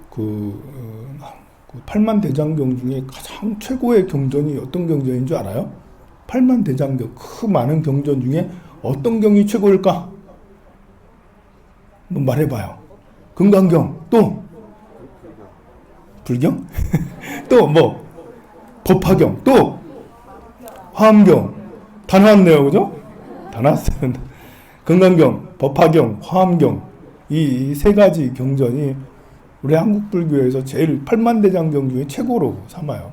그 팔만대장경 중에 가장 최고의 경전이 어떤 경전인 줄 알아요? 팔만대장경, 그 많은 경전 중에 어떤 경이 최고일까? 뭐 말해봐요. 금강경, 또 불경? 또 뭐 법화경, 또 화엄경. 다 나왔네요, 그죠? 다 나왔어요. 금강경, 법화경, 화엄경, 이 세 가지 경전이 우리 한국 불교에서 제일 팔만대장경 중에 최고로 삼아요.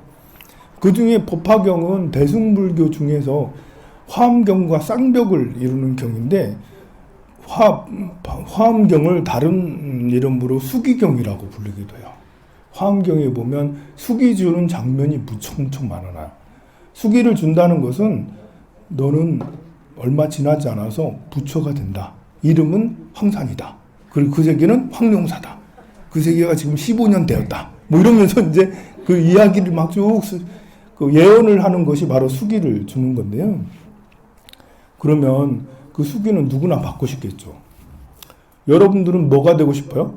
그 중에 법화경은 대승불교 중에서 화엄경과 쌍벽을 이루는 경인데, 화엄경을 다른 이름으로 수기경이라고 부르기도 해요. 화엄경에 보면 수기 주는 장면이 무척 많아요. 수기를 준다는 것은 너는 얼마 지나지 않아서 부처가 된다. 이름은 황산이다. 그리고 그 세계는 황룡사다. 그 세계가 지금 15년 되었다. 뭐 이러면서 이제 그 이야기를 막 쭉 그 예언을 하는 것이 바로 수기를 주는 건데요. 그러면 그 수기는 누구나 받고 싶겠죠. 여러분들은 뭐가 되고 싶어요?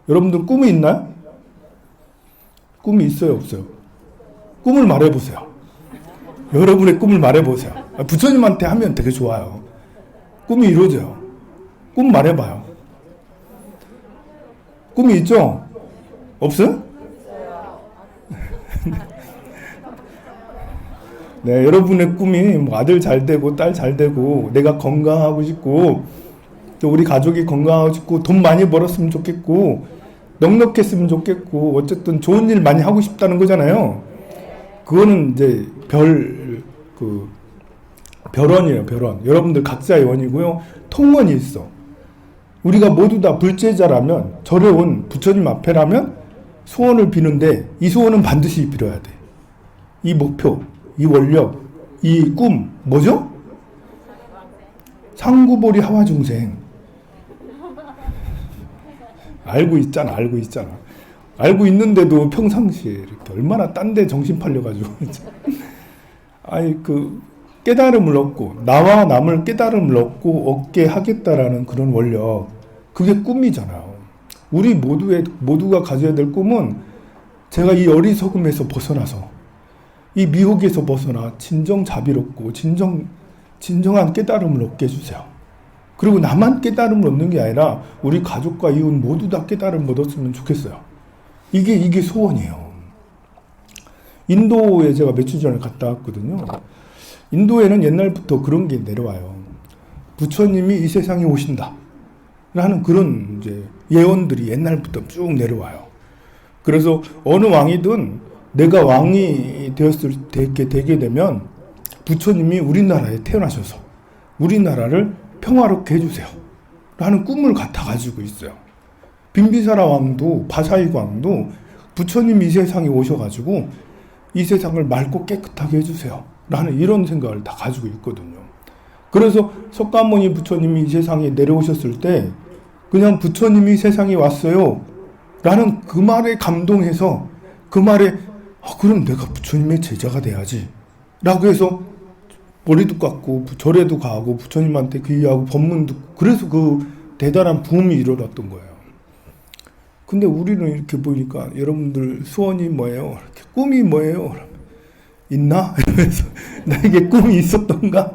여러분들 꿈이 있나요? 꿈이 있어요, 없어요? 꿈을 말해보세요. 여러분의 꿈을 말해보세요. 부처님한테 하면 되게 좋아요. 꿈이 이루어져요. 꿈 말해봐요. 꿈이 있죠? 없어요? 네, 여러분의 꿈이 뭐 아들 잘 되고 딸 잘 되고 내가 건강하고 싶고 또 우리 가족이 건강하고 싶고 돈 많이 벌었으면 좋겠고 넉넉했으면 좋겠고 어쨌든 좋은 일 많이 하고 싶다는 거잖아요. 그거는 이제 별원이에요, 별원. 여러분들 각자의 원이고요. 통원이 있어. 우리가 모두 다 불제자라면, 절에 온 부처님 앞에라면 소원을 비는데 이 소원은 반드시 빌어야 돼. 이 목표, 이 원력, 이 꿈, 뭐죠? 상구보리 하와중생. 알고 있잖아. 알고 있는데도 평상시에 이렇게 얼마나 딴 데 정신 팔려가지고. 아니, 깨달음을 얻고, 나와 남을 깨달음을 얻고 얻게 하겠다라는 그런 원력. 그게 꿈이잖아요. 우리 모두가 가져야 될 꿈은 제가 이 어리석음에서 벗어나서, 이 미혹에서 벗어나 진정 자비롭고 진정한 깨달음을 얻게 해주세요. 그리고 나만 깨달음을 얻는 게 아니라 우리 가족과 이웃 모두 다 깨달음을 얻었으면 좋겠어요. 이게 소원이에요. 인도에 제가 며칠 전에 갔다 왔거든요. 인도에는 옛날부터 그런 게 내려와요. 부처님이 이 세상에 오신다 라는 그런 이제 예언들이 옛날부터 쭉 내려와요. 그래서 어느 왕이든 내가 왕이 되게 되면 부처님이 우리나라에 태어나셔서 우리나라를 평화롭게 해주세요 라는 꿈을 다 가지고 있어요. 빈비사라 왕도 바사익 왕도 부처님이 이 세상에 오셔가지고 이 세상을 맑고 깨끗하게 해주세요 라는 이런 생각을 다 가지고 있거든요. 그래서 석가모니 부처님이 이 세상에 내려오셨을 때 그냥 부처님이 세상에 왔어요 라는 그 말에 감동해서 그 말에 그럼 내가 부처님의 제자가 돼야지 라고 해서 머리도 깎고 절에도 가고 부처님한테 귀의하고 법문 듣고 그래서 그 대단한 부흥이 일어났던 거예요. 근데 우리는 이렇게 보니까 여러분들 소원이 뭐예요? 이렇게 꿈이 뭐예요? 있나? 이러면서 나에게 꿈이 있었던가?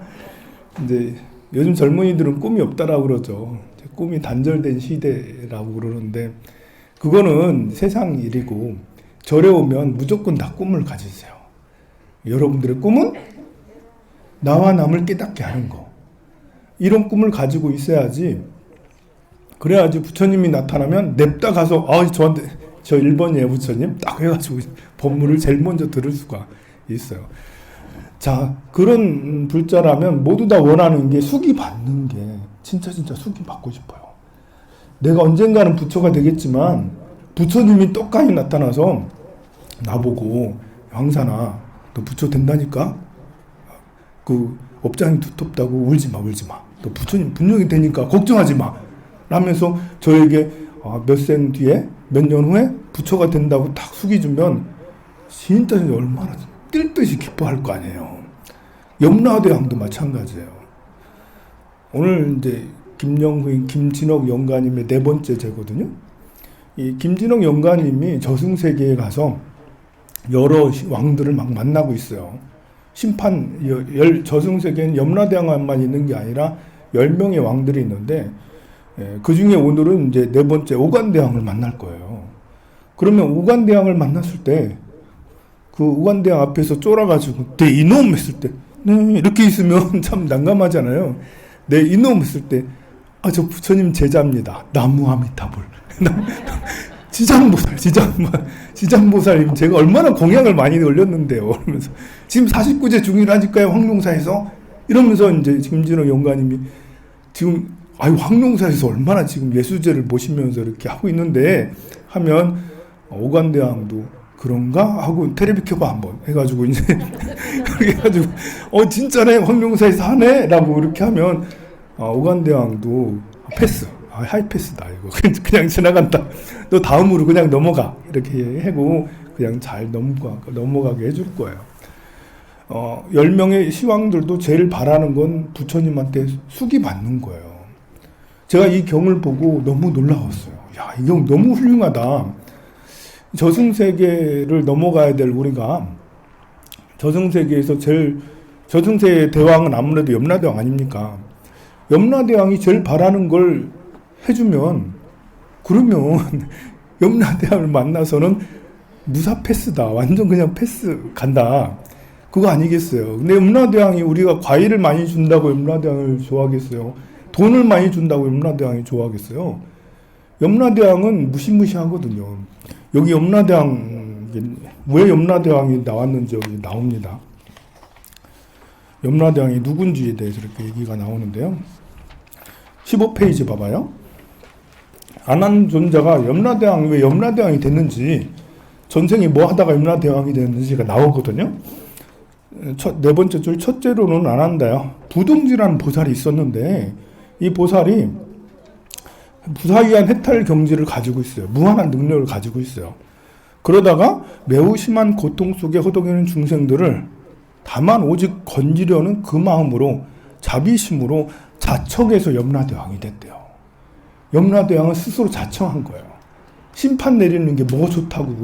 이제 요즘 젊은이들은 꿈이 없다라고 그러죠. 꿈이 단절된 시대라고 그러는데 그거는 세상 일이고 절에 오면 무조건 다 꿈을 가지세요. 여러분들의 꿈은 나와 남을 깨닫게 하는 거. 이런 꿈을 가지고 있어야지. 그래야지 부처님이 나타나면 냅다 가서 저한테 저 1번이에요 부처님 딱 해가지고 법문을 제일 먼저 들을 수가 있어요. 자, 그런 불자라면 모두 다 원하는 게 수기 받는 게 진짜 수기 받고 싶어요. 내가 언젠가는 부처가 되겠지만 부처님이 똑같이 나타나서 나보고 황산아 너 부처 된다니까? 그 업장이 두텁다고 울지 마. 너 부처님 분명히 되니까 걱정하지 마. 라면서 저에게 몇 생 뒤에 몇 년 후에 부처가 된다고 딱 숙이주면 진짜 얼마나 뛸 듯이 기뻐할 거 아니에요. 염라대왕도 마찬가지예요. 오늘 이제 김진옥 영가님의 4번째 제거든요. 이 김진옥 영가님이 저승세계에 가서 여러 왕들을 막 만나고 있어요. 저승세계는 염라대왕만 있는 게 아니라 10명의 왕들이 있는데, 그 중에 오늘은 이제 네 번째 오간대왕을 만날 거예요. 그러면 오간대왕을 만났을 때, 그 오간대왕 앞에서 쫄아가지고, 내 이놈 했을 때, 네, 이렇게 있으면 참 난감하잖아요. 내 이놈 했을 때, 아, 저 부처님 제자입니다. 나무아미타불. 지장보살, 제가 얼마나 공약을 많이 올렸는데요. 그러면서, 지금 49제 중이라니까요, 황룡사에서. 이러면서 이제 김진호 영가님이 지금, 아유, 황룡사에서 얼마나 지금 예수제를 모시면서 이렇게 하고 있는데, 하면, 오간대왕도 그런가? 하고 테레비 켜봐 한번 해가지고, 이제, 그렇게 해가지고, 진짜네, 황룡사에서 하네? 라고 이렇게 하면, 오간대왕도 패스. 하이패스다 이거 그냥 지나간다. 너 다음으로 그냥 넘어가 이렇게 하고 그냥 잘 넘어가게 해줄 거예요. 10명의 시왕들도 제일 바라는 건 부처님한테 숙이 받는 거예요. 제가 이 경을 보고 너무 놀라웠어요. 야, 이 경 너무 훌륭하다. 저승세계를 넘어가야 될 우리가 저승세계에서 저승세의 대왕은 아무래도 염라대왕 아닙니까? 염라대왕이 제일 바라는 걸 해주면, 그러면 염라대왕을 만나서는 무사 패스다. 완전 그냥 패스 간다. 그거 아니겠어요. 근데 염라대왕이 우리가 과일을 많이 준다고 염라대왕을 좋아하겠어요? 돈을 많이 준다고 염라대왕이 좋아하겠어요? 염라대왕은 무시무시하거든요. 여기 염라대왕, 왜 염라대왕이 나왔는지 여기 나옵니다. 염라대왕이 누군지에 대해서 이렇게 얘기가 나오는데요. 15페이지 봐봐요. 아난존자가 왜 염라대왕이 됐는지, 전생에 뭐 하다가 염라대왕이 됐는지가 나오거든요. 네 번째 줄 첫째로는 아난다요. 부동지라는 보살이 있었는데, 이 보살이 무사히한 해탈 경지를 가지고 있어요. 무한한 능력을 가지고 있어요. 그러다가 매우 심한 고통 속에 허덕이는 중생들을 다만 오직 건지려는 그 마음으로, 자비심으로 자척해서 염라대왕이 됐대요. 염라대왕은 스스로 자청한 거예요. 심판 내리는 게 뭐 좋다고.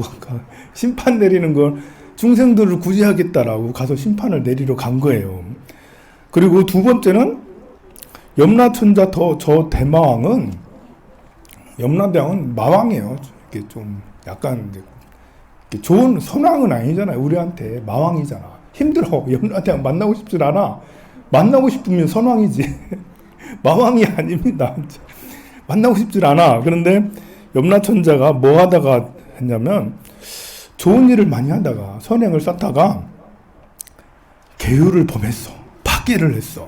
심판 내리는 걸 중생들을 구제하겠다라고 가서 심판을 내리러 간 거예요. 그리고 두 번째는 염라천자 저 대마왕은, 염라대왕은 마왕이에요. 이게 좀 약간 좋은 선왕은 아니잖아요. 우리한테 마왕이잖아. 힘들어. 염라대왕 만나고 싶질 않아. 만나고 싶으면 선왕이지. 마왕이 아닙니다. 만나고 싶질 않아. 그런데 염라천자가 뭐 하다가 했냐면, 좋은 일을 많이 하다가 선행을 쌓다가 계율을 범했어. 파괴를 했어.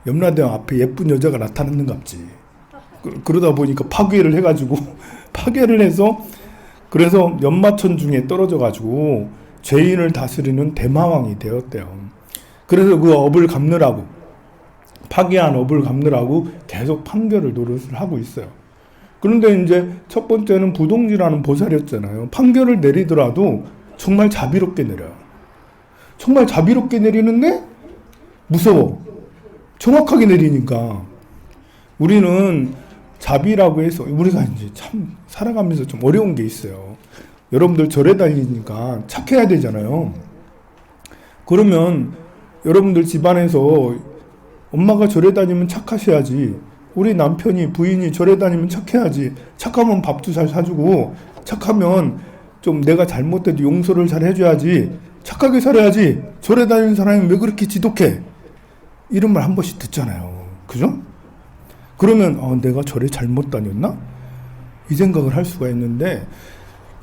염라대왕 앞에 예쁜 여자가 나타났는갑지. 그러다 보니까 파괴를 해가지고 파괴를 해서, 그래서 연마천중에 떨어져가지고 죄인을 다스리는 대마왕이 되었대요. 그래서 그 업을 갚느라고, 파괴한 업을 갚느라고 계속 판결을 노릇을 하고 있어요. 그런데 이제 첫 번째는 부동지라는 보살이었잖아요. 판결을 내리더라도 정말 자비롭게 내려요. 정말 자비롭게 내리는데 무서워. 정확하게 내리니까. 우리는 자비라고 해서, 우리가 이제 참 살아가면서 좀 어려운 게 있어요. 여러분들 절에 다니니까 착해야 되잖아요. 그러면 여러분들 집안에서 엄마가 절에 다니면 착하셔야지. 우리 남편이, 부인이 절에 다니면 착해야지. 착하면 밥도 잘 사주고, 착하면 좀 내가 잘못해도 용서를 잘 해줘야지. 착하게 살아야지. 절에 다니는 사람이 왜 그렇게 지독해? 이런 말 한 번씩 듣잖아요. 그죠? 그러면 내가 절에 잘못 다녔나? 이 생각을 할 수가 있는데,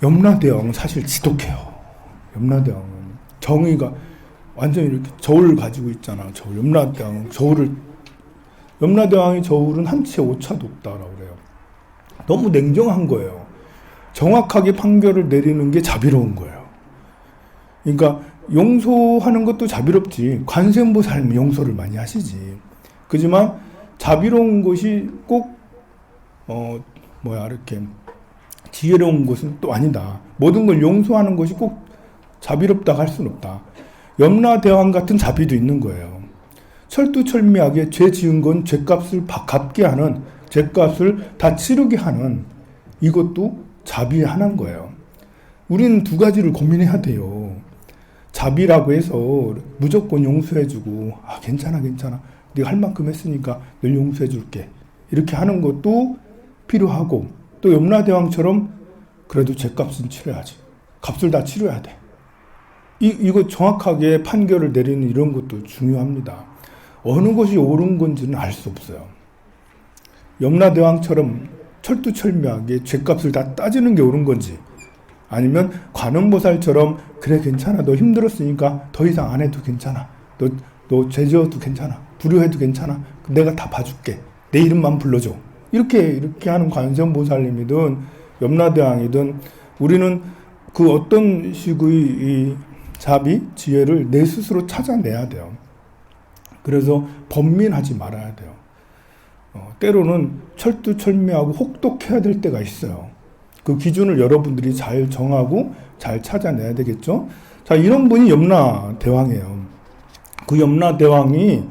염라대왕은 사실 지독해요. 염라대왕은 정의가 완전히 이렇게 저울을 가지고 있잖아. 저울. 염라대왕의 저울은 한 치의 오차도 없다라고 그래요. 너무 냉정한 거예요. 정확하게 판결을 내리는 게 자비로운 거예요. 그러니까 용서하는 것도 자비롭지. 관세음보살은 용서를 많이 하시지. 그지만 자비로운 것이 꼭 이렇게 지혜로운 것은 또 아니다. 모든 걸 용서하는 것이 꼭 자비롭다 할 수는 없다. 염라대왕 같은 자비도 있는 거예요. 철두철미하게 죄 지은 건 죄값을 갚게 하는, 죄값을 다 치르게 하는 이것도 자비의 하나인 거예요. 우리는 두 가지를 고민해야 돼요. 자비라고 해서 무조건 용서해주고 괜찮아 네가 할 만큼 했으니까 늘 용서해줄게 이렇게 하는 것도 필요하고, 또 염라대왕처럼 그래도 죗값은 치러야지, 값을 다 치러야 돼, 이거 정확하게 판결을 내리는 이런 것도 중요합니다. 어느 것이 옳은 건지는 알 수 없어요. 염라대왕처럼 철두철미하게 죗값을 다 따지는 게 옳은 건지, 아니면 관음보살처럼 그래 괜찮아 너 힘들었으니까 더 이상 안 해도 괜찮아, 너 죄지어도 괜찮아, 불효해도 괜찮아, 내가 다 봐줄게, 내 이름만 불러줘, 이렇게 하는 관세음보살님이든 염라대왕이든 우리는 그 어떤 식의 이 자비, 지혜를 내 스스로 찾아내야 돼요. 그래서 번민하지 말아야 돼요. 때로는 철두철미하고 혹독해야 될 때가 있어요. 그 기준을 여러분들이 잘 정하고 잘 찾아내야 되겠죠. 자, 이런 분이 염라대왕이에요. 그 염라대왕이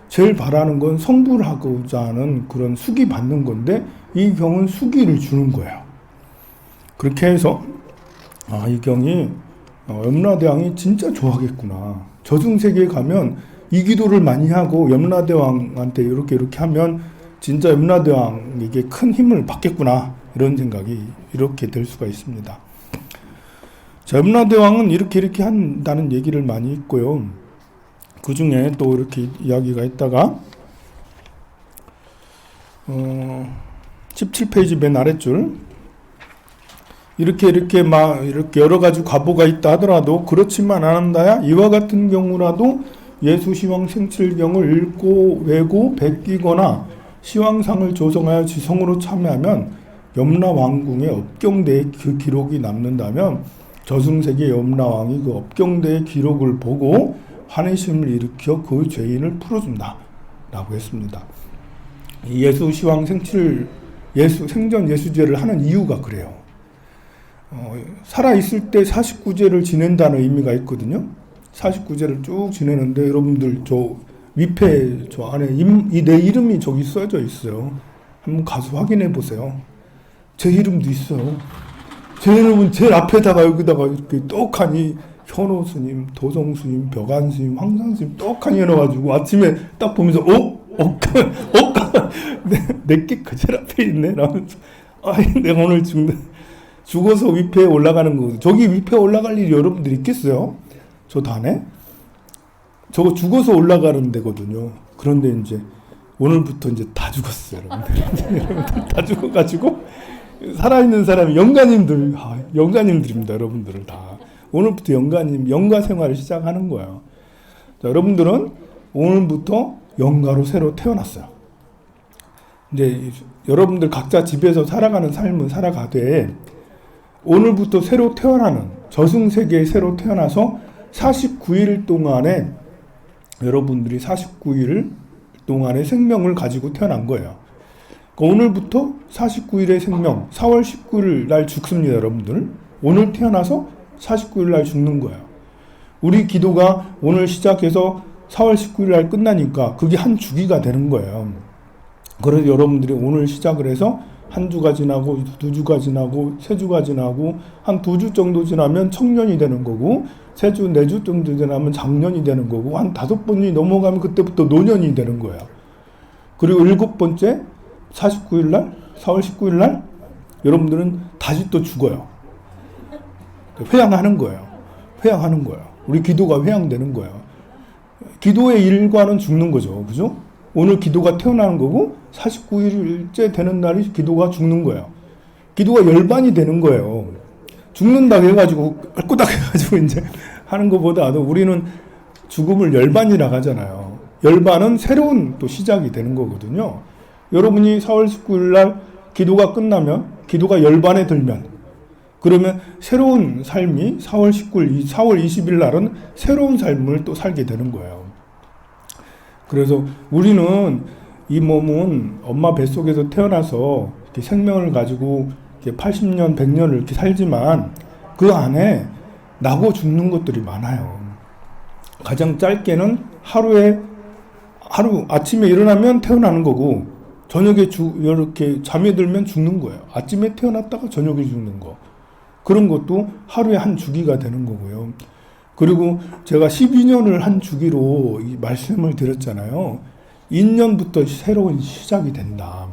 제일 바라는 건 성불을 하고자 하는 그런 수기 받는 건데, 이 경은 수기를 주는 거예요. 그렇게 해서 이 경이 염라대왕이 진짜 좋아하겠구나. 저승세계에 가면 이 기도를 많이 하고 염라대왕한테 이렇게 하면 진짜 염라대왕에게 큰 힘을 받겠구나, 이런 생각이 이렇게 될 수가 있습니다. 자, 염라대왕은 이렇게 한다는 얘기를 많이 있고요. 그 중에 또 이렇게 이야기가 있다가 17페이지 맨 아랫줄, 이렇게 여러 가지 과보가 있다 하더라도 그렇지만 않은다야 이와 같은 경우라도 예수 시황 생칠경을 읽고 외고 베끼거나 시황상을 조성하여 지성으로 참여하면 염라왕궁의 업경대의 그 기록이 남는다면 저승세계 염라왕이 그 업경대의 기록을 보고 환희심을 일으켜 그 죄인을 풀어준다 라고 했습니다. 예수 시황 생전 예수제를 하는 이유가 그래요. 살아있을 때 49제를 지낸다는 의미가 있거든요. 49제를 쭉 지내는데, 여러분들 저 위패 저 안에 내 이름이 저기 써져 있어요. 한번 가서 확인해 보세요. 제 이름도 있어요. 제 이름은 제일 앞에다가 여기다가 이렇게 떡하니 현호 스님, 도성 스님, 벽안 스님, 황산 스님 떡하니 해놔가지고 아침에 딱 보면서 내게 제일 앞에 있네 라면서 내가 오늘 죽어서 위패에 올라가는 거. 저기 위패에 올라갈 일이 여러분들 있겠어요? 저 단에? 저거 죽어서 올라가는 데거든요. 그런데 이제 오늘부터 이제 다 죽었어요, 여러분들. 여러분들 다 죽어가지고 살아있는 사람이 영가님들입니다, 여러분들을 다. 오늘부터 영가 생활을 시작하는 거예요. 자, 여러분들은 오늘부터 영가로 새로 태어났어요. 이제 여러분들 각자 집에서 살아가는 삶을 살아가되, 오늘부터 새로 태어나는 저승세계에 새로 태어나서 49일 동안에 여러분들이 49일 동안의 생명을 가지고 태어난 거예요. 그러니까 오늘부터 49일의 생명, 4월 19일 날 죽습니다, 여러분들. 오늘 태어나서 49일 날 죽는 거예요. 우리 기도가 오늘 시작해서 4월 19일 날 끝나니까 그게 한 주기가 되는 거예요. 그래서 여러분들이 오늘 시작을 해서 한 주가 지나고 2주가 지나고 3주가 지나고 한 2주 정도 지나면 청년이 되는 거고, 3주, 4주 정도 지나면 장년이 되는 거고, 한 5번이 넘어가면 그때부터 노년이 되는 거예요. 그리고 7번째 49일 날, 4월 19일 날 여러분들은 다시 또 죽어요. 회양하는 거예요. 우리 기도가 회양되는 거예요. 기도의 일과는 죽는 거죠. 그죠? 오늘 기도가 태어나는 거고 49일째 되는 날이 기도가 죽는 거예요. 기도가 열반이 되는 거예요. 죽는다고 해가지고 꼬닥 해가지고 이제 하는 것보다도 우리는 죽음을 열반이라고 하잖아요. 열반은 새로운 또 시작이 되는 거거든요. 여러분이 4월 19일 날 기도가 끝나면, 기도가 열반에 들면, 그러면 새로운 삶이 4월 20일 날은 새로운 삶을 또 살게 되는 거예요. 그래서 우리는 이 몸은 엄마 뱃속에서 태어나서 이렇게 생명을 가지고 이렇게 80년, 100년을 이렇게 살지만 그 안에 나고 죽는 것들이 많아요. 가장 짧게는 하루 아침에 일어나면 태어나는 거고, 저녁에 이렇게 잠에 들면 죽는 거예요. 아침에 태어났다가 저녁에 죽는 거. 그런 것도 하루에 한 주기가 되는 거고요. 그리고 제가 12년을 한 주기로 이 말씀을 드렸잖아요. 인년부터 새로운 시작이 된다.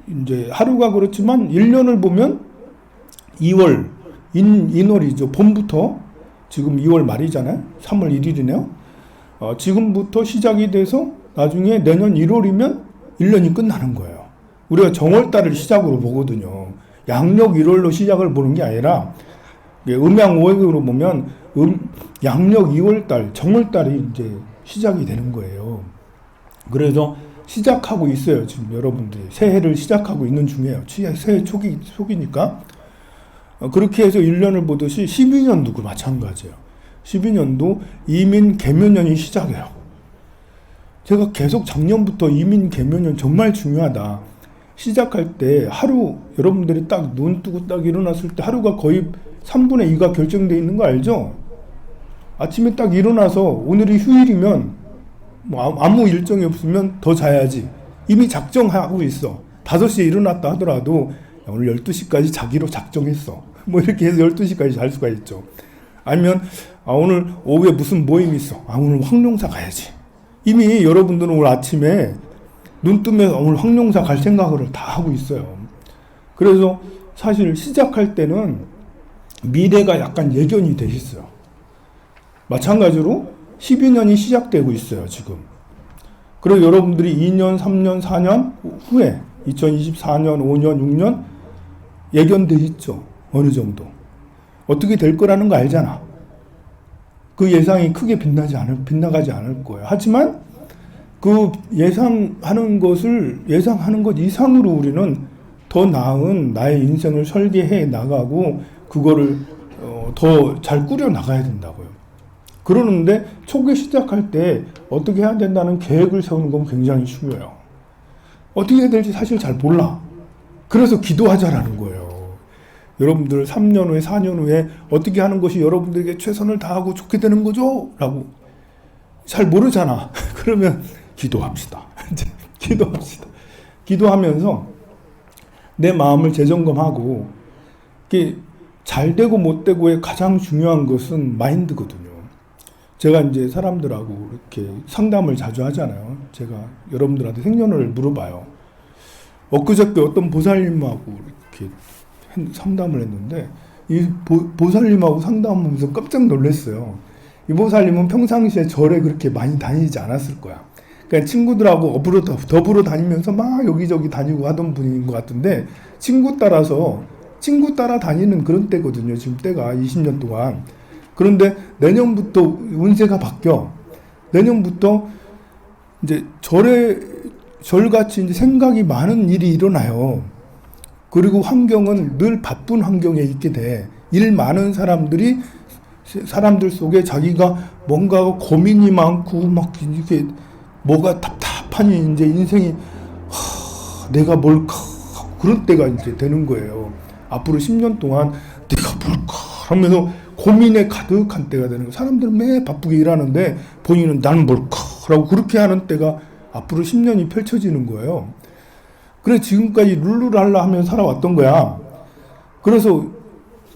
이제 하루가 그렇지만 1년을 보면 2월, 인월이죠. 봄부터 지금 2월 말이잖아요. 3월 1일이네요. 지금부터 시작이 돼서 나중에 내년 1월이면 1년이 끝나는 거예요. 우리가 정월달을 시작으로 보거든요. 양력 1월로 시작을 보는 게 아니라 음양오행으로 보면 양력 2월달, 정월달이 이제 시작이 되는 거예요. 그래서 시작하고 있어요. 지금 여러분들이 새해를 시작하고 있는 중이에요. 새해 초기니까. 그렇게 해서 1년을 보듯이 12년도 그 마찬가지예요. 12년도 이민 개묘년이 시작해요. 제가 계속 작년부터 이민 개묘년 정말 중요하다. 시작할 때 하루 여러분들이 딱 눈 뜨고 딱 일어났을 때 하루가 거의 3분의 2가 결정되어 있는 거 알죠? 아침에 딱 일어나서 오늘이 휴일이면 뭐 아무 일정이 없으면 더 자야지. 이미 작정하고 있어. 5시에 일어났다 하더라도 오늘 12시까지 자기로 작정했어. 뭐 이렇게 해서 12시까지 잘 수가 있죠. 아니면 오늘 오후에 무슨 모임이 있어. 오늘 황룡사 가야지. 이미 여러분들은 오늘 아침에 눈 뜨면 오늘 황룡사 갈 생각을 다 하고 있어요. 그래서 사실 시작할 때는 미래가 약간 예견이 돼 있어요. 마찬가지로 12년이 시작되고 있어요, 지금. 그리고 여러분들이 2년, 3년, 4년 후에 2024년, 5년, 6년 예견돼 있죠. 어느 정도. 어떻게 될 거라는 거 알잖아. 그 예상이 크게 빗나가지 않을 거예요. 하지만 그 예상하는 것 이상으로 우리는 더 나은 나의 인생을 설계해 나가고 그거를 더 잘 꾸려 나가야 된다고요. 그러는데 초기 시작할 때 어떻게 해야 된다는 계획을 세우는 건 굉장히 중요해요. 어떻게 해야 될지 사실 잘 몰라. 그래서 기도하자라는 거예요. 여러분들 3년 후에 4년 후에 어떻게 하는 것이 여러분들에게 최선을 다하고 좋게 되는 거죠? 라고 잘 모르잖아. 그러면 기도합시다. 기도합시다. 기도하면서 내 마음을 재점검하고 이게 잘 되고 못 되고의 가장 중요한 것은 마인드거든요. 제가 이제 사람들하고 이렇게 상담을 자주 하잖아요. 제가 여러분들한테 생년월일 물어봐요. 엊그저께 어떤 보살님하고 이렇게 상담을 했는데 이 보살님하고 상담하면서 깜짝 놀랐어요. 이 보살님은 평상시에 절에 그렇게 많이 다니지 않았을 거야. 그러니까 친구들하고 더불어 다니면서 막 여기저기 다니고 하던 분인 것 같은데 친구 따라 다니는 그런 때거든요. 지금 때가 20년 동안. 그런데 내년부터 운세가 바뀌어. 내년부터 이제 절같이 이제 생각이 많은 일이 일어나요. 그리고 환경은 늘 바쁜 환경에 있게 돼. 일 많은 사람들 속에 자기가 뭔가 고민이 많고 막 이렇게 뭐가 답답하니 이제 인생이 내가 뭘까 그런 때가 이제 되는 거예요. 앞으로 10년 동안 내가 뭘까 하면서 고민에 가득한 때가 되는 거예요. 사람들은 매 바쁘게 일하는데 본인은 나는 뭘까 라고 그렇게 하는 때가 앞으로 10년이 펼쳐지는 거예요. 그래 지금까지 룰루랄라 하면서 살아왔던 거야. 그래서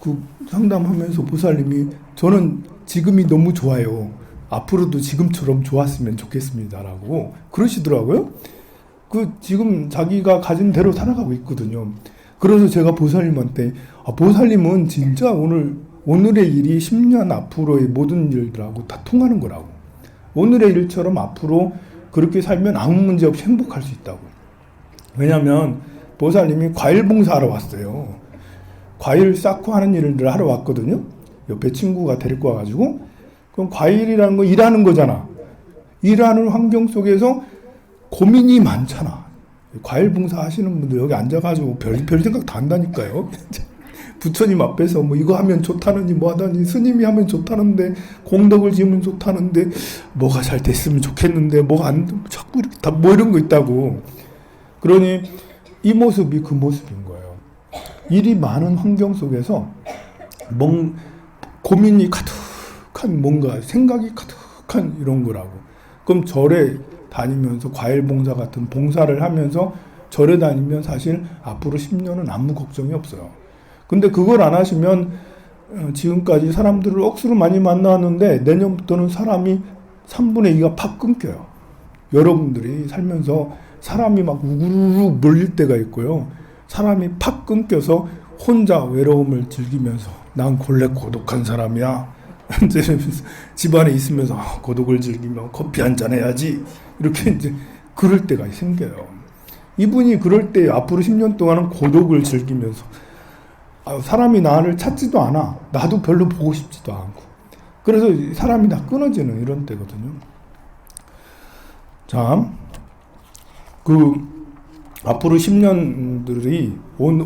그 상담하면서 보살님이 저는 지금이 너무 좋아요. 앞으로도 지금처럼 좋았으면 좋겠습니다라고 그러시더라고요. 그 지금 자기가 가진 대로 살아가고 있거든요. 그래서 제가 보살님한테 보살님은 진짜 오늘의 일이 10년 앞으로의 모든 일들하고 다 통하는 거라고. 오늘의 일처럼 앞으로 그렇게 살면 아무 문제 없이 행복할 수 있다고. 왜냐하면 보살님이 과일 봉사하러 왔어요. 과일 쌓고 하는 일을 하러 왔거든요. 옆에 친구가 데리고 와가지고 그럼 과일이라는 거 일하는 거잖아. 일하는 환경 속에서 고민이 많잖아. 과일 봉사 하시는 분들 여기 앉아가지고 별 생각 다 한다니까요. 부처님 앞에서 뭐 이거 하면 좋다느니 뭐 하다니 스님이 하면 좋다는데 공덕을 지으면 좋다는데 뭐가 잘 됐으면 좋겠는데 뭐가 안 자꾸 이렇게 다 뭐 이런 거 있다고. 그러니 이 모습이 그 모습인 거예요. 일이 많은 환경 속에서 고민이 가득한 뭔가 생각이 가득한 이런 거라고. 그럼 절에 다니면서 과일 봉사 같은 봉사를 하면서 절에 다니면 사실 앞으로 10년은 아무 걱정이 없어요. 근데 그걸 안 하시면 지금까지 사람들을 억수로 많이 만나왔는데 내년부터는 사람이 3분의 2가 팍 끊겨요. 여러분들이 살면서 사람이 막 우르르 몰릴 때가 있고요. 사람이 팍 끊겨서 혼자 외로움을 즐기면서 난 원래 고독한 사람이야. 이제 집안에 있으면서 고독을 즐기며 커피 한잔 해야지. 이렇게 이제 그럴 때가 생겨요. 이분이 그럴 때 앞으로 10년 동안은 고독을 즐기면서 사람이 나를 찾지도 않아. 나도 별로 보고 싶지도 않고. 그래서 사람이 다 끊어지는 이런 때거든요. 자, 앞으로 10년들이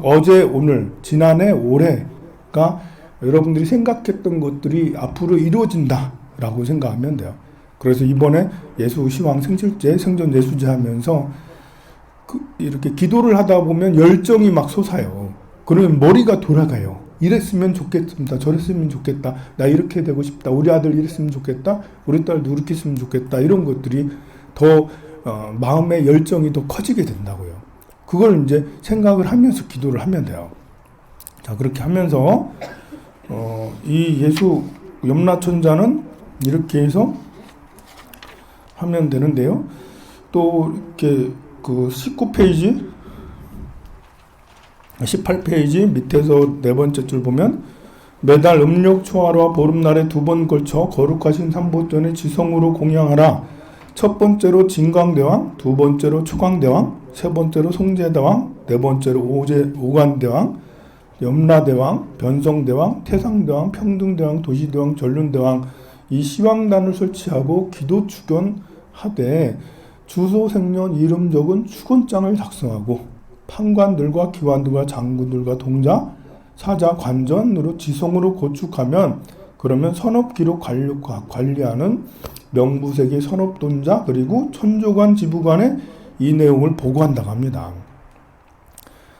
어제, 오늘, 지난해, 올해가 여러분들이 생각했던 것들이 앞으로 이루어진다라고 생각하면 돼요. 그래서 이번에 예수 시황 생칠제, 생전 예수제 하면서 이렇게 기도를 하다 보면 열정이 막 솟아요. 그러면 머리가 돌아가요. 이랬으면 좋겠습니다. 저랬으면 좋겠다. 나 이렇게 되고 싶다. 우리 아들 이랬으면 좋겠다. 우리 딸도 이렇게 했으면 좋겠다. 이런 것들이 더 마음의 열정이 더 커지게 된다고요. 그걸 이제 생각을 하면서 기도를 하면 돼요. 자, 그렇게 하면서 이 예수 염라천자는 이렇게 해서 하면 되는데요. 또 이렇게 그 19페이지 18페이지 밑에서 네 번째 줄 보면 매달 음력 초하루와 보름날에 2번 걸쳐 거룩하신 삼보전에 지성으로 공양하라. 첫 번째로 진광대왕, 두 번째로 초광대왕, 세 번째로 송제대왕, 네 번째로 오관대왕, 염라대왕, 변성대왕, 태상대왕, 평등대왕, 도시대왕, 전륜대왕 이 시왕단을 설치하고 기도 축연하되 주소 생년 이름 적은 축원장을 작성하고 판관들과 기관들과 장군들과 동자, 사자, 관전으로 지성으로 구축하면 그러면 선업기록 관리하는 명부세계 선업돈자 그리고 천조관 지부관에 이 내용을 보고한다고 합니다.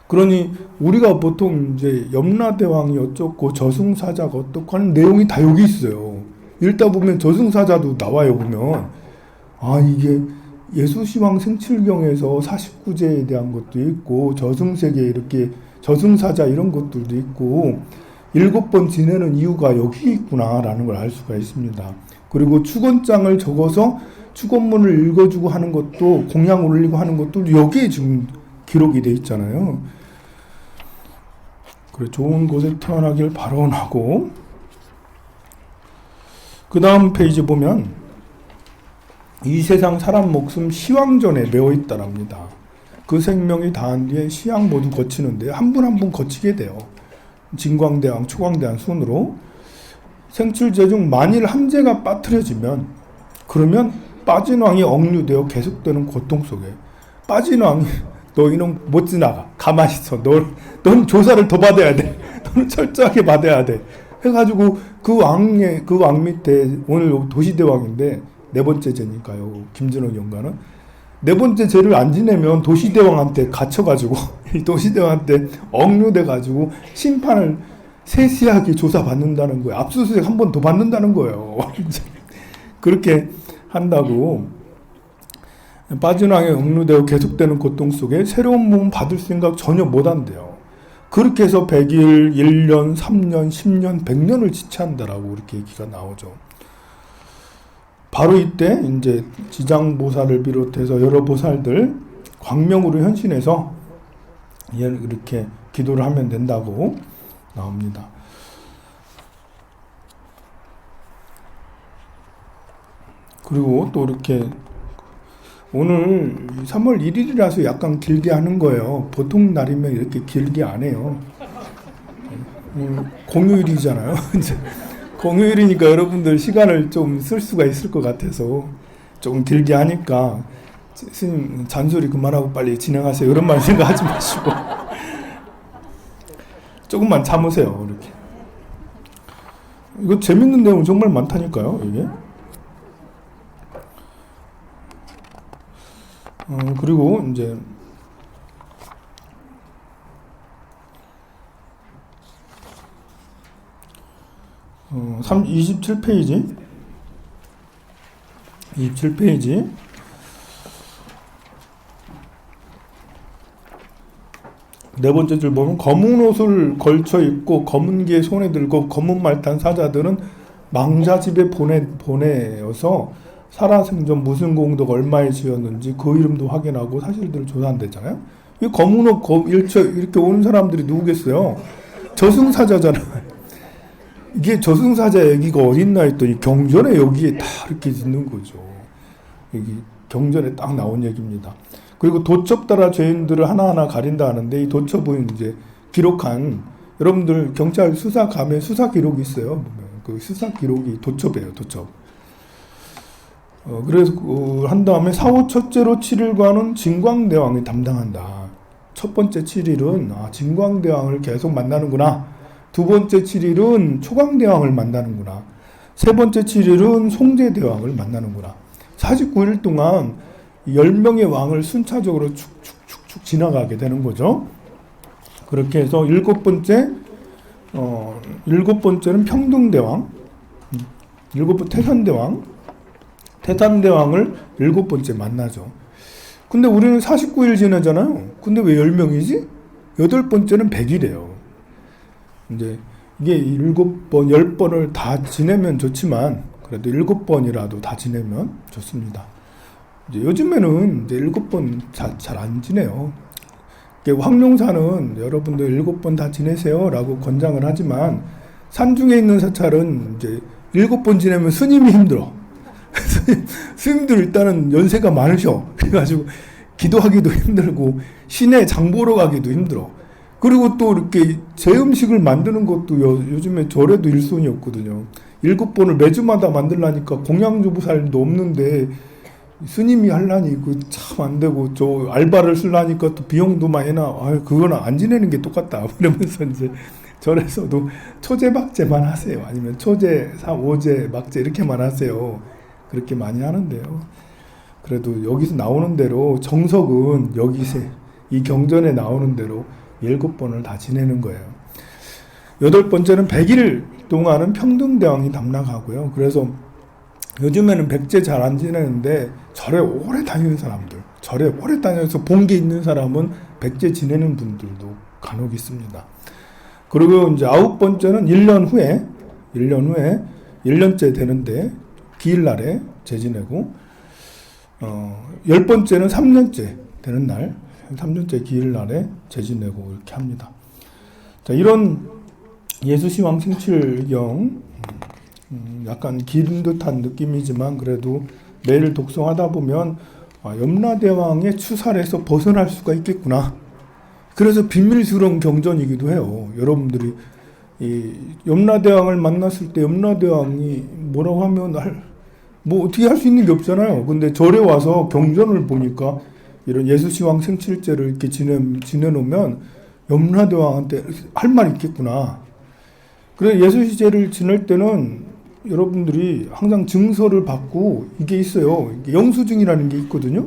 그러니 우리가 보통 이제 염라대왕이 어쩌고 저승사자가 어떻고 하는 내용이 다 여기 있어요. 읽다 보면 저승사자도 나와요. 보면 이게 예수시황 생칠경에서 49제에 대한 것도 있고 저승세계 이렇게 저승사자 이런 것들도 있고 7번 지내는 이유가 여기 있구나라는 걸 알 수가 있습니다. 그리고 축원장을 적어서 축원문을 읽어주고 하는 것도 공양 올리고 하는 것도 여기에 지금 기록이 돼 있잖아요. 그래 좋은 곳에 태어나길 발언하고 그 다음 페이지 보면 이 세상 사람 목숨 시왕전에 매어 있다랍니다. 그 생명이 다한 뒤에 시왕 모두 거치는데 한 분 한 분 거치게 돼요. 진광대왕, 초광대왕 순으로 생칠제 중 만일 한 제가 빠뜨려지면 그러면 빠진 왕이 억류되어 계속되는 고통 속에 빠진 왕이 너 이놈 못 지나가. 가만히 있어. 넌 조사를 더 받아야 돼. 너는 철저하게 받아야 돼. 해가지고 그 왕 밑에 오늘 도시대왕인데 네 번째 제니까요. 김준호 연가는 네 번째 제를 안 지내면 도시대왕한테 갇혀가지고 도시대왕한테 억류돼가지고 심판을 세세하게 조사받는다는 거예요. 압수수색 한 번 더 받는다는 거예요. 그렇게 한다고 빠진 왕에 억류되어 계속되는 고통 속에 새로운 몸 받을 생각 전혀 못한대요. 그렇게 해서 100일, 1년, 3년, 10년, 100년을 지체한다라고 이렇게 얘기가 나오죠. 바로 이때 이제 지장보살을 비롯해서 여러 보살들 광명으로 현신해서 이렇게 기도를 하면 된다고 나옵니다. 그리고 또 이렇게 오늘 3월 1일이라서 약간 길게 하는 거예요. 보통 날이면 이렇게 길게 안 해요. 공휴일이잖아요. 공휴일이니까 여러분들 시간을 좀 쓸 수가 있을 것 같아서 조금 길게 하니까 스님 잔소리 그만하고 빨리 진행하세요. 이런 말 생각하지 마시고 조금만 참으세요. 이렇게. 이거 재밌는 내용 정말 많다니까요. 이게. 그리고 이제 27페이지 네 번째 줄 보면 검은 옷을 걸쳐 입고 검은 개 손에 들고 검은 말 탄 사자들은 망자 집에 보내어서 살아생전 무슨 공덕 얼마에 지었는지 그 이름도 확인하고 사실들을 조사한댔잖아요. 이 검은 옷 이렇게 오는 사람들이 누구겠어요? 저승사자잖아요. 이게 저승사자 얘기가 어딨나 했더니 경전에 여기에 다 이렇게 있는 거죠. 여기 경전에 딱 나온 얘기입니다. 그리고 도첩 따라 죄인들을 하나하나 가린다 하는데 이 도첩은 이제 기록한 여러분들 경찰 수사 가면 수사 기록이 있어요. 그 수사 기록이 도첩이에요. 도첩. 그래서 한 다음에 사후 첫째로 7일간은 진광대왕이 담당한다. 첫 번째 7일은 진광대왕을 계속 만나는구나. 두 번째 7일은 초광대왕을 만나는구나. 세 번째 7일은 송제대왕을 만나는구나. 49일 동안 10명의 왕을 순차적으로 축축축축 지나가게 되는 거죠. 그렇게 해서 일곱 번째는 평등대왕, 태산대왕을 일곱 번째 만나죠. 근데 우리는 49일 지나잖아요. 근데 왜 10명이지? 여덟 번째는 100이래요. 이제 이게 7번, 10번을 다 지내면 좋지만 그래도 7번이라도 다 지내면 좋습니다. 이제 요즘에는 이제 7번 잘 안 지내요. 황룡사는 여러분들 7번 다 지내세요 라고 권장을 하지만 산중에 있는 사찰은 이제 7번 지내면 스님이 힘들어. 스님들 일단은 연세가 많으셔. 그래가지고 기도하기도 힘들고 시내 장 보러 가기도 힘들어. 그리고 또 이렇게 제 음식을 만드는 것도 요즘에 절에도 일손이 없거든요. 7번을 매주마다 만들라니까 공양주부살도 없는데 스님이 하려니 참 안 되고 저 알바를 쓰려니까 또 비용도 많이 나. 그거는 안 지내는 게 똑같다. 그러면서 이제 절에서도 초제박제만 하세요. 아니면 초제, 오제, 막제 이렇게만 하세요. 그렇게 많이 하는데요. 그래도 여기서 나오는 대로 정석은 이 경전에 나오는 대로 7번을 다 지내는 거예요. 여덟 번째는 100일 동안은 평등대왕이 담당하고요. 그래서 요즘에는 백제 잘 안 지내는데 절에 오래 다니는 사람들, 절에 오래 다녀서 본 게 있는 사람은 백제 지내는 분들도 간혹 있습니다. 그리고 이제 9번째는 1년 후에 1년째 되는데 기일날에 재지내고 10번째는 3년째 되는 날 3년째 기일날에 재지내고 이렇게 합니다. 자, 이런 예수시황 생칠경 약간 긴 듯한 느낌이지만 그래도 매일 독송하다 보면 염라대왕의 추살에서 벗어날 수가 있겠구나. 그래서 비밀스러운 경전이기도 해요. 여러분들이 이 염라대왕을 만났을 때 염라대왕이 뭐라고 하면 뭐 어떻게 할 수 있는 게 없잖아요. 근데 절에 와서 경전을 보니까 이런 예수시황 생칠제를 이렇게 지내놓으면 염라대왕한테 할 말이 있겠구나. 그래서 예수시제를 지낼 때는 여러분들이 항상 증서를 받고 이게 있어요. 영수증이라는 게 있거든요.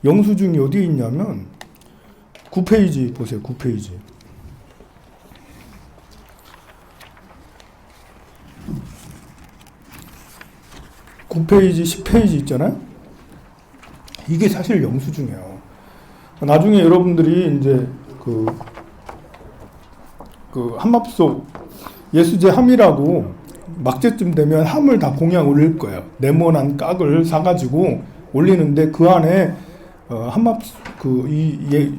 영수증이 어디에 있냐면 9페이지 보세요. 9페이지. 9페이지, 10페이지 있잖아요. 이게 사실 영수증이에요. 나중에 여러분들이 이제 그 함합소 예수제 함이라고 막제쯤 되면 함을 다 공양 올릴 거예요. 네모난 깍을 사가지고 올리는데 그 안에 함합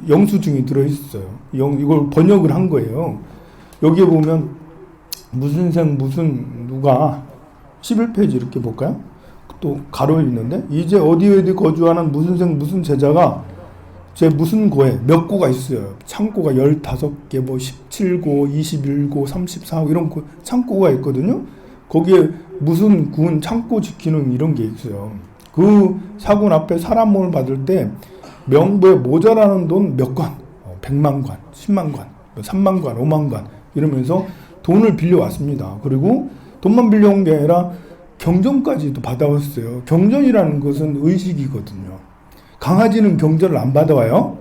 영수증이 들어있어요. 이걸 번역을 한 거예요. 여기에 보면 무슨 생 무슨 누가 11페이지 이렇게 볼까요? 또 가로에 있는데 이제 어디 거주하는 무슨 생 무슨 제자가 제 무슨 고에 몇 고가 있어요. 창고가 15개, 뭐 17고, 21고, 34고 이런 창고가 있거든요. 거기에 무슨 군 창고 지키는 이런 게 있어요. 그 사군 앞에 사람 몸을 받을 때 명부에 모자라는 돈 몇 관, 100만 관, 10만 관, 3만 관, 5만 관 이러면서 돈을 빌려왔습니다. 그리고 돈만 빌려온 게 아니라 경전까지도 받아왔어요. 경전이라는 것은 의식이거든요. 강아지는 경전을 안 받아와요.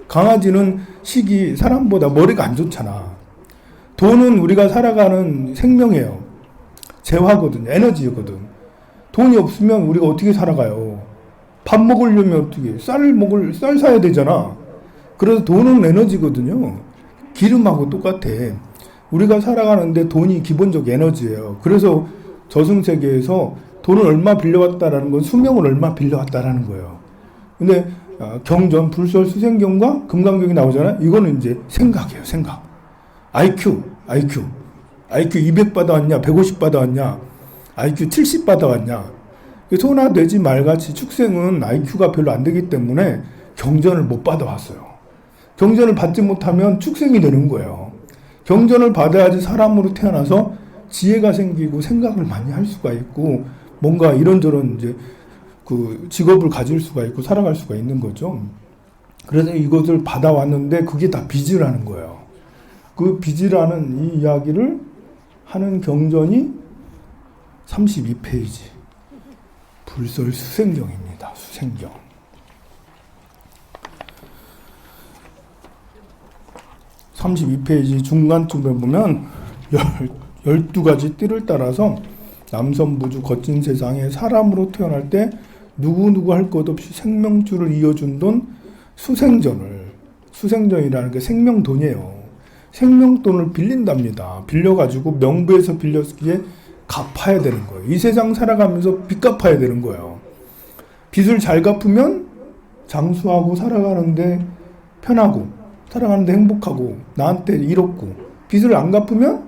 강아지는 식이 사람보다 머리가 안 좋잖아. 돈은 우리가 살아가는 생명이에요. 재화거든요. 에너지거든. 돈이 없으면 우리가 어떻게 살아가요? 밥 먹으려면 어떻게? 쌀 사야 되잖아. 그래서 돈은 에너지거든요. 기름하고 똑같아. 우리가 살아가는데 돈이 기본적 에너지예요. 그래서 저승세계에서 돈을 얼마 빌려왔다라는 건 수명을 얼마 빌려왔다라는 거예요. 근데 경전, 불설, 수생경과 금강경이 나오잖아요. 이거는 이제 생각이에요. 생각. IQ 200 받아왔냐, 150 받아왔냐, IQ 70 받아왔냐. 소나 돼지 말같이 축생은 IQ가 별로 안 되기 때문에 경전을 못 받아왔어요. 경전을 받지 못하면 축생이 되는 거예요. 경전을 받아야지 사람으로 태어나서 지혜가 생기고 생각을 많이 할 수가 있고 뭔가 이런저런 이제 그 직업을 가질 수가 있고 살아갈 수가 있는 거죠. 그래서 이것을 받아왔는데 그게 다 빚이라는 거예요. 그 빚이라는 이 이야기를 하는 경전이 32페이지 불설 수생경입니다. 수생경. 32페이지 중간쯤에 보면 12가지 띠를 따라서 남선부주 거친 세상에 사람으로 태어날 때 누구누구 할 것 없이 생명줄을 이어준 돈 수생전이라는 게 생명돈이에요. 생명돈을 빌린답니다. 빌려가지고 명부에서 빌렸기에 갚아야 되는 거예요. 이 세상 살아가면서 빚 갚아야 되는 거예요. 빚을 잘 갚으면 장수하고 살아가는데 편하고 살아가는데 행복하고 나한테 이롭고, 빚을 안 갚으면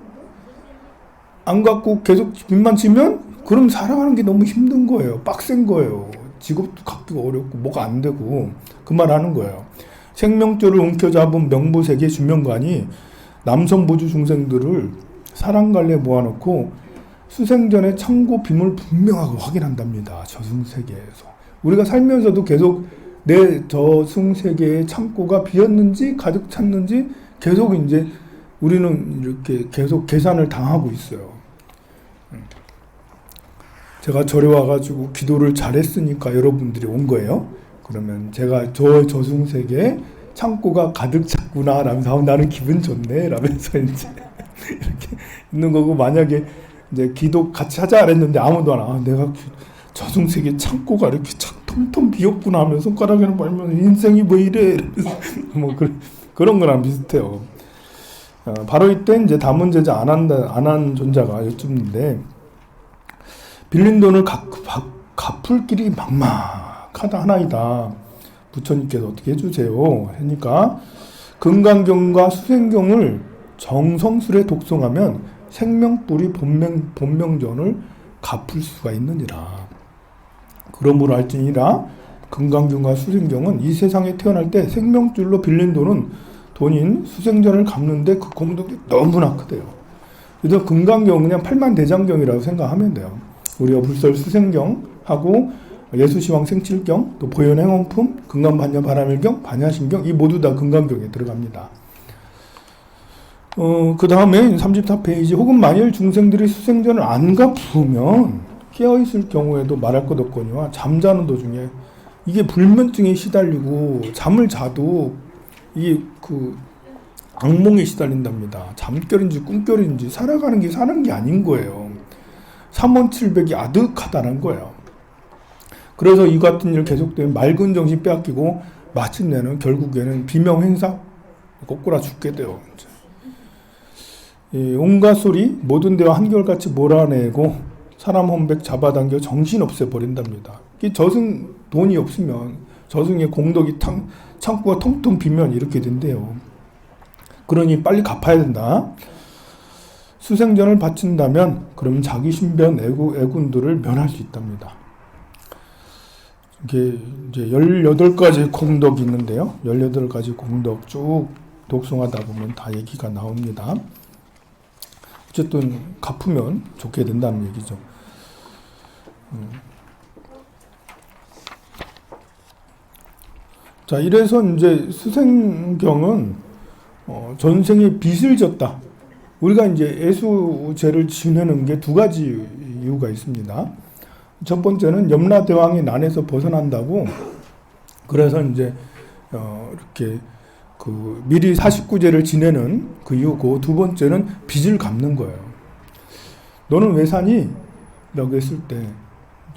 안 갚고 계속 빚만 지면 그럼 살아가는 게 너무 힘든 거예요. 빡센 거예요. 직업도 갖기가 어렵고 뭐가 안 되고 그 말 하는 거예요. 생명줄을 움켜잡은 명부세계 주명관이 남선부주 중생들을 사랑갈래 모아놓고 수생전의 창고 빔을 분명하게 확인한답니다. 저승세계에서. 우리가 살면서도 계속 내 저승세계의 창고가 비었는지 가득 찼는지 계속 이제 우리는 이렇게 계속 계산을 당하고 있어요. 제가 절에 와가지고 기도를 잘했으니까 여러분들이 온 거예요. 그러면 제가 저 저승세계에 창고가 가득 찼구나 라면서 나는 기분 좋네 라면서 이제 이렇게 있는 거고, 만약에 이제 기도 같이 하자 그랬는데 아무도 안 와. 내가 저승세계 창고가 이렇게 텅텅 비었구나 하면서 손가락에는 말면 인생이 왜 이래 뭐 그런 거랑 비슷해요. 바로 이때 이제 다문제자 안한 존자가 여쭙는데, 빌린 돈을 갚을 길이 막막하다 하나이다. 부처님께서 어떻게 해주세요? 하니까 금강경과 수생경을 정성스레 독송하면 생명뿌리 본명전을 갚을 수가 있느니라. 그러므로 할지니라 금강경과 수생경은 이 세상에 태어날 때 생명줄로 빌린 돈인 수생전을 갚는데 그 공덕이 너무나 크대요. 그래서 금강경 그냥 팔만대장경이라고 생각하면 돼요. 우리가 불설 수생경하고 예수시황 생칠경, 또 보현행원품, 금강반야 바라밀경, 반야신경, 이 모두 다 금강경에 들어갑니다. 그 다음에 34페이지, 혹은 만일 중생들이 수생전을 안 갚으면 깨어있을 경우에도 말할 것 없거니와 잠자는 도중에 이게 불면증에 시달리고 잠을 자도 이게 그 악몽에 시달린답니다. 잠결인지 꿈결인지 살아가는 게 사는 게 아닌 거예요. 삼원칠백이 아득하다는 거예요. 그래서 이 같은 일 계속되면 맑은 정신 빼앗기고 마침내는 결국에는 비명행사 꼬꾸라 죽게 돼요. 온갖 소리 모든 데와 한결같이 몰아내고 사람 혼백 잡아당겨 정신 없애버린답니다. 저승 돈이 없으면 저승의 공덕이 창고가 텅텅 비면 이렇게 된대요. 그러니 빨리 갚아야 된다. 수생전을 바친다면 그러면 자기 신변 애군들을 면할 수 있답니다. 이게 이제 18가지 공덕이 있는데요. 18가지 공덕 쭉 독송하다 보면 다 얘기가 나옵니다. 어쨌든 갚으면 좋게 된다는 얘기죠. 자, 이래서 이제 수생경은 전생에 빚을 졌다. 우리가 이제 애수제를 지내는 게 두 가지 이유가 있습니다. 첫 번째는 염라대왕의 난에서 벗어난다고, 그래서 이제 이렇게 그 미리 49제를 지내는 그 이유고, 두 번째는 빚을 갚는 거예요. 너는 왜 사니? 라고 했을 때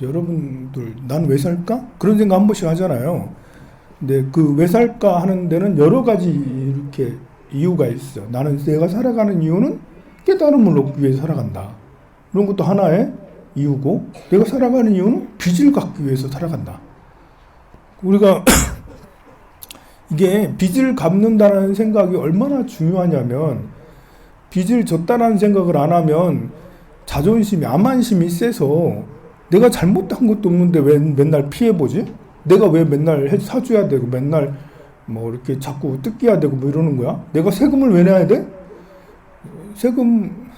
여러분들 난 왜 살까? 그런 생각 한 번씩 하잖아요. 근데 그 왜 살까 하는 데는 여러 가지 이렇게 이유가 있어. 나는 내가 살아가는 이유는 깨달음을 얻기 위해서 살아간다. 그런 것도 하나의 이유고, 내가 살아가는 이유는 빚을 갚기 위해서 살아간다. 우리가 이게 빚을 갚는다는 생각이 얼마나 중요하냐면, 빚을 졌다는 생각을 안 하면 자존심이, 암만심이 세서 내가 잘못한 것도 없는데 왜 맨날 피해보지? 내가 왜 맨날 사줘야 되고 맨날 뭐 이렇게 자꾸 뜯겨야 되고 뭐 이러는 거야? 내가 세금을 왜 내야 돼? 세금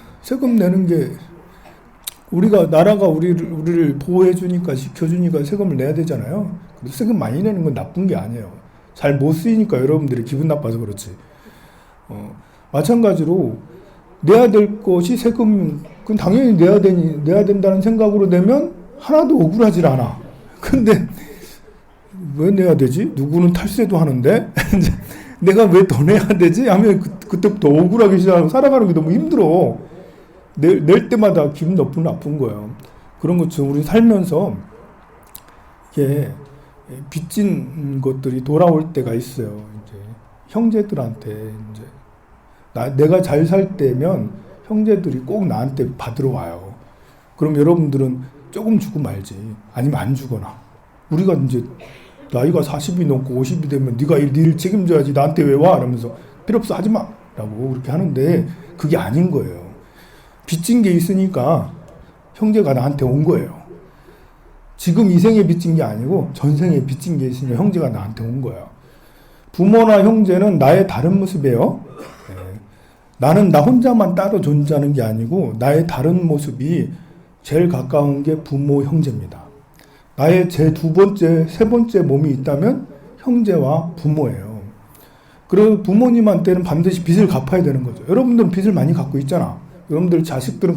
내는 게 나라가 우리를 보호해주니까, 지켜주니까 세금을 내야 되잖아요. 그래서 세금 많이 내는 건 나쁜 게 아니에요. 잘 못 쓰이니까 여러분들이 기분 나빠서 그렇지. 마찬가지로 내야 될 것이 세금, 그건 당연히 내야 된다는 생각으로 내면 하나도 억울하질 않아. 근데 왜 내야 되지? 누구는 탈세도 하는데 내가 왜 더 내야 되지? 하면 그때부터 억울하기 시작하고 살아가는 게 너무 힘들어. 낼 때마다 기분 나쁜 거예요. 그런 것처럼 우리 살면서 이게 빚진 것들이 돌아올 때가 있어요. 이제 형제들한테 이제 내가 잘 살 때면 형제들이 꼭 나한테 받으러 와요. 그럼 여러분들은 조금 주고 말지, 아니면 안 주거나. 우리가 이제 나이가 40이 넘고 50이 되면 네가 일 책임져야지, 나한테 왜 와? 이러면서 필요 없어, 하지 마! 라고 그렇게 하는데 그게 아닌 거예요. 빚진 게 있으니까 형제가 나한테 온 거예요. 지금 이 생에 빚진 게 아니고 전생에 빚진 게 있으니까 형제가 나한테 온 거예요. 부모나 형제는 나의 다른 모습이에요. 나는 나 혼자만 따로 존재하는 게 아니고 나의 다른 모습이 제일 가까운 게 부모, 형제입니다. 나의 제 두 번째, 세 번째 몸이 있다면 형제와 부모예요. 그리고 부모님한테는 반드시 빚을 갚아야 되는 거죠. 여러분들은 빚을 많이 갖고 있잖아. 여러분들 자식들은